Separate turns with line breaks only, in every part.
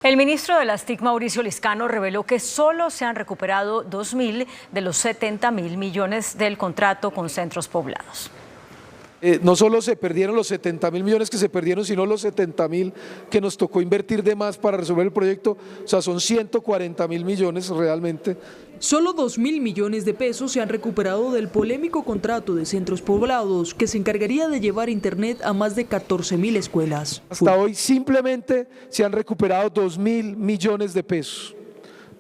El ministro de las TIC, Mauricio Liscano, reveló que solo se han recuperado 2.000 de los 70.000 millones del contrato con centros poblados.
No solo se perdieron los 70.000 millones que se perdieron, sino los 70.000 que nos tocó invertir de más para resolver el proyecto, o sea, son 140.000 millones realmente.
Solo 2.000 millones de pesos se han recuperado del polémico contrato de centros poblados que se encargaría de llevar internet a más de 14.000 escuelas.
Hasta hoy simplemente se han recuperado 2.000 millones de pesos.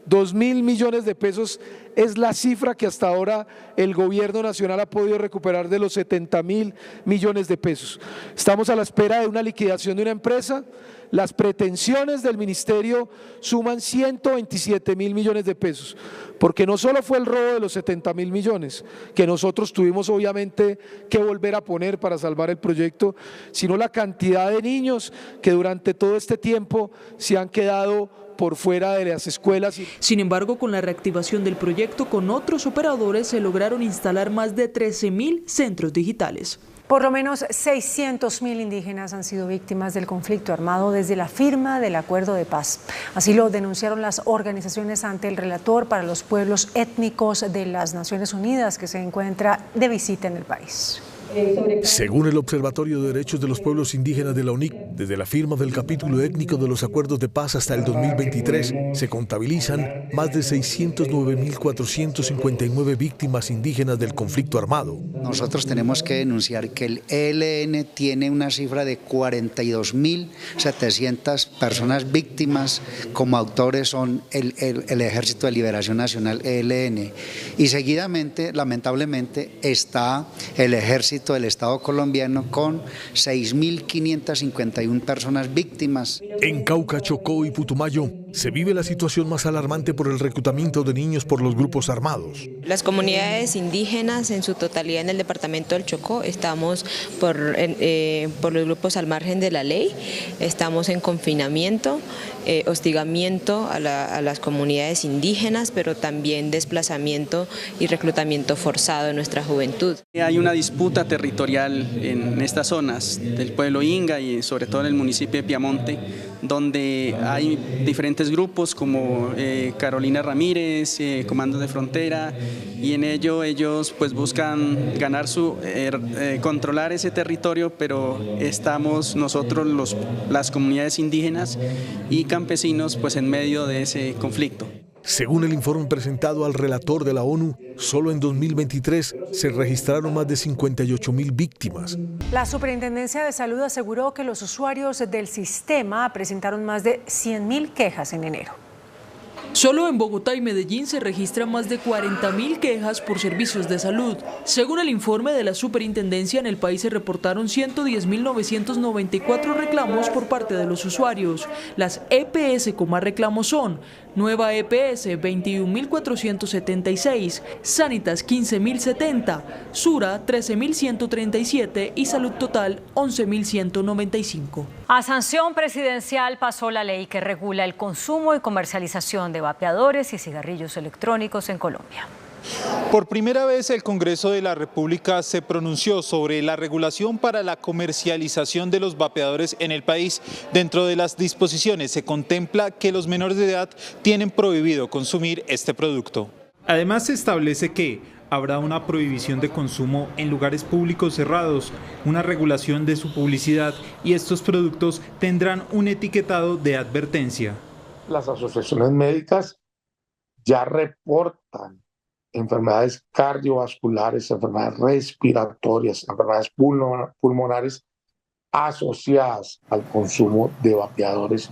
2.000 millones de pesos es la cifra que hasta ahora el gobierno nacional ha podido recuperar de los 70.000 millones de pesos. Estamos a la espera de una liquidación de una empresa. Las pretensiones del ministerio suman 127.000 millones de pesos, porque no solo fue el robo de los 70.000 millones, que nosotros tuvimos obviamente que volver a poner para salvar el proyecto, sino la cantidad de niños que durante todo este tiempo se han quedado por fuera de las escuelas.
Sin embargo, con la reactivación del proyecto con otros operadores se lograron instalar más de 13.000 centros digitales.
Por lo menos 600.000 indígenas han sido víctimas del conflicto armado desde la firma del acuerdo de paz. Así lo denunciaron las organizaciones ante el relator para los pueblos étnicos de las Naciones Unidas, que se encuentra de visita en el país.
Según el Observatorio de Derechos de los Pueblos Indígenas de la UNIC, desde la firma del capítulo étnico de los acuerdos de paz hasta el 2023, se contabilizan más de 609.459 víctimas indígenas del conflicto armado.
Nosotros tenemos que denunciar que el ELN tiene una cifra de 42.700 personas víctimas. Como autores son el Ejército de Liberación Nacional, ELN, y seguidamente, lamentablemente, está el Ejército del Estado colombiano con 6.551 personas víctimas.
En Cauca, Chocó y Putumayo se vive la situación más alarmante por el reclutamiento de niños por los grupos armados.
Las comunidades indígenas en su totalidad en el departamento del Chocó estamos por los grupos al margen de la ley, estamos en confinamiento, hostigamiento a las comunidades indígenas, pero también desplazamiento y reclutamiento forzado de nuestra juventud.
Hay una disputa territorial en estas zonas del pueblo Inga y sobre todo en el municipio de Piamonte, donde hay diferentes grupos como Carolina Ramírez, Comandos de Frontera, y en ello ellos pues buscan ganar controlar ese territorio, pero estamos nosotros las comunidades indígenas y campesinos pues en medio de ese conflicto.
Según el informe presentado al relator de la ONU, solo en 2023 se registraron más de 58.000 víctimas.
La Superintendencia de Salud aseguró que los usuarios del sistema presentaron más de 100.000 quejas en enero.
Solo en Bogotá y Medellín se registran más de 40.000 quejas por servicios de salud. Según el informe de la Superintendencia, en el país se reportaron 110.994 reclamos por parte de los usuarios. Las EPS con más reclamos son Nueva EPS 21.476, Sanitas 15.070, Sura 13.137 y Salud Total 11.195.
A sanción presidencial pasó la ley que regula el consumo y comercialización de vapeadores y cigarrillos electrónicos en Colombia.
Por primera vez el Congreso de la República se pronunció sobre la regulación para la comercialización de los vapeadores en el país. Dentro de las disposiciones se contempla que los menores de edad tienen prohibido consumir este producto.
Además se establece que habrá una prohibición de consumo en lugares públicos cerrados, una regulación de su publicidad y estos productos tendrán un etiquetado de advertencia.
Las asociaciones médicas ya reportan enfermedades cardiovasculares, enfermedades respiratorias, enfermedades pulmonares asociadas al consumo de vapeadores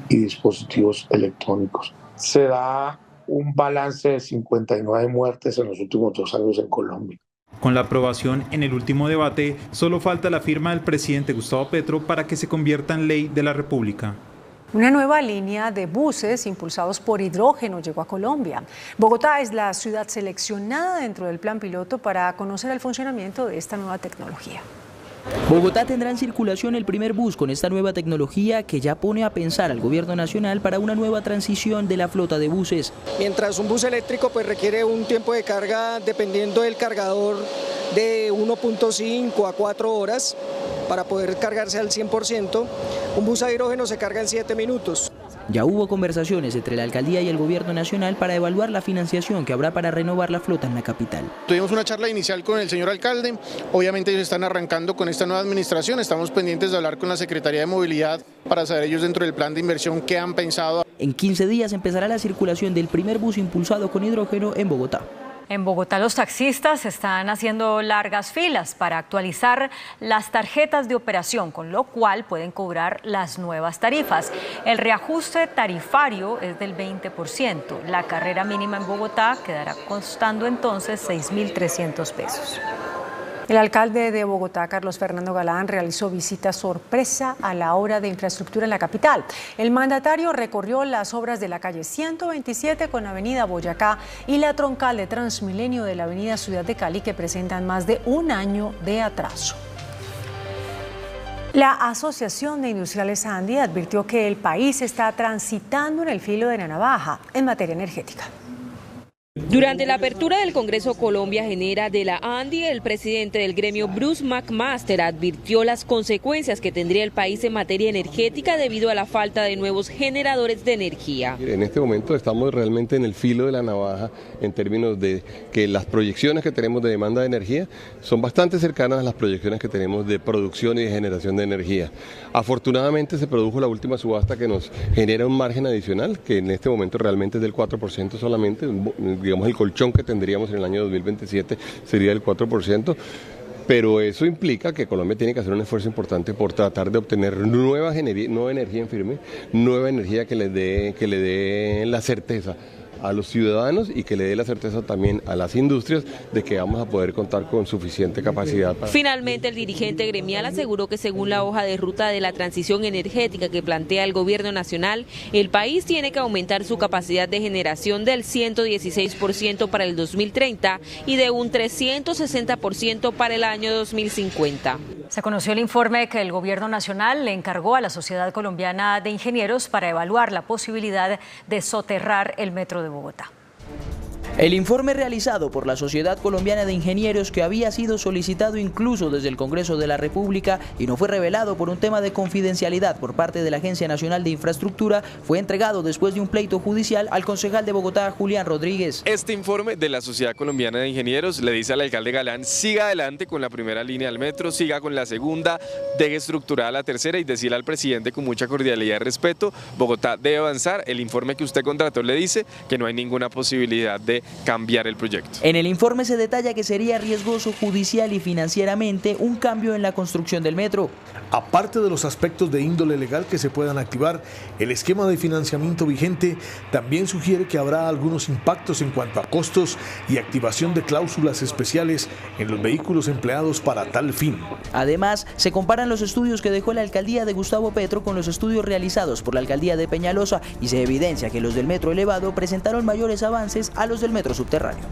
y dispositivos electrónicos. Se da un balance de 59 muertes en los últimos 2 años en Colombia.
Con la aprobación en el último debate, solo falta la firma del presidente Gustavo Petro para que se convierta en ley de la República.
Una nueva línea de buses impulsados por hidrógeno llegó a Colombia. Bogotá es la ciudad seleccionada dentro del plan piloto para conocer el funcionamiento de esta nueva tecnología.
Bogotá tendrá en circulación el primer bus con esta nueva tecnología que ya pone a pensar al gobierno nacional para una nueva transición de la flota de buses.
Mientras un bus eléctrico pues requiere un tiempo de carga dependiendo del cargador de 1.5 a 4 horas para poder cargarse al 100%, un bus a hidrógeno se carga en 7 minutos.
Ya hubo conversaciones entre la alcaldía y el gobierno nacional para evaluar la financiación que habrá para renovar la flota en la capital.
Tuvimos una charla inicial con el señor alcalde, obviamente ellos están arrancando con esta nueva administración, estamos pendientes de hablar con la Secretaría de Movilidad para saber ellos dentro del plan de inversión qué han pensado.
En 15 días empezará la circulación del primer bus impulsado con hidrógeno en Bogotá.
En Bogotá los taxistas están haciendo largas filas para actualizar las tarjetas de operación, con lo cual pueden cobrar las nuevas tarifas. El reajuste tarifario es del 20%. La carrera mínima en Bogotá quedará costando entonces 6.300 pesos.
El alcalde de Bogotá, Carlos Fernando Galán, realizó visita sorpresa a la obra de infraestructura en la capital. El mandatario recorrió las obras de la calle 127 con avenida Boyacá y la troncal de Transmilenio de la avenida Ciudad de Cali, que presentan más de un año de atraso. La Asociación de Industriales Andi advirtió que el país está transitando en el filo de la navaja en materia energética.
Durante la apertura del Congreso Colombia Genera de la ANDI, el presidente del gremio, Bruce McMaster, advirtió las consecuencias que tendría el país en materia energética debido a la falta de nuevos generadores de energía.
En este momento estamos realmente en el filo de la navaja en términos de que las proyecciones que tenemos de demanda de energía son bastante cercanas a las proyecciones que tenemos de producción y de generación de energía. Afortunadamente se produjo la última subasta que nos genera un margen adicional, que en este momento realmente es del 4% solamente, digamos el colchón que tendríamos en el año 2027 sería del 4%, pero eso implica que Colombia tiene que hacer un esfuerzo importante por tratar de obtener nueva energía en firme, nueva energía que le dé la certeza a los ciudadanos y que le dé la certeza también a las industrias de que vamos a poder contar con suficiente capacidad.
Finalmente, el dirigente gremial aseguró que según la hoja de ruta de la transición energética que plantea el gobierno nacional, el país tiene que aumentar su capacidad de generación del 116% para el 2030 y de un 360% para el año 2050.
Se conoció el informe que el gobierno nacional le encargó a la Sociedad Colombiana de Ingenieros para evaluar la posibilidad de soterrar el metro de Bogotá.
El informe realizado por la Sociedad Colombiana de Ingenieros, que había sido solicitado incluso desde el Congreso de la República y no fue revelado por un tema de confidencialidad por parte de la Agencia Nacional de Infraestructura, fue entregado después de un pleito judicial al concejal de Bogotá, Julián Rodríguez.
Este informe de la Sociedad Colombiana de Ingenieros le dice al alcalde Galán: siga adelante con la primera línea del metro, siga con la segunda, deje estructurada la tercera y decirle al presidente con mucha cordialidad y respeto: Bogotá debe avanzar. El informe que usted contrató le dice que no hay ninguna posibilidad de cambiar el proyecto.
En el informe se detalla que sería riesgoso judicial y financieramente un cambio en la construcción del metro.
Aparte de los aspectos de índole legal que se puedan activar, el esquema de financiamiento vigente también sugiere que habrá algunos impactos en cuanto a costos y activación de cláusulas especiales en los vehículos empleados para tal fin.
Además, se comparan los estudios que dejó la alcaldía de Gustavo Petro con los estudios realizados por la alcaldía de Peñalosa y se evidencia que los del metro elevado presentaron mayores avances a los del metro subterráneo.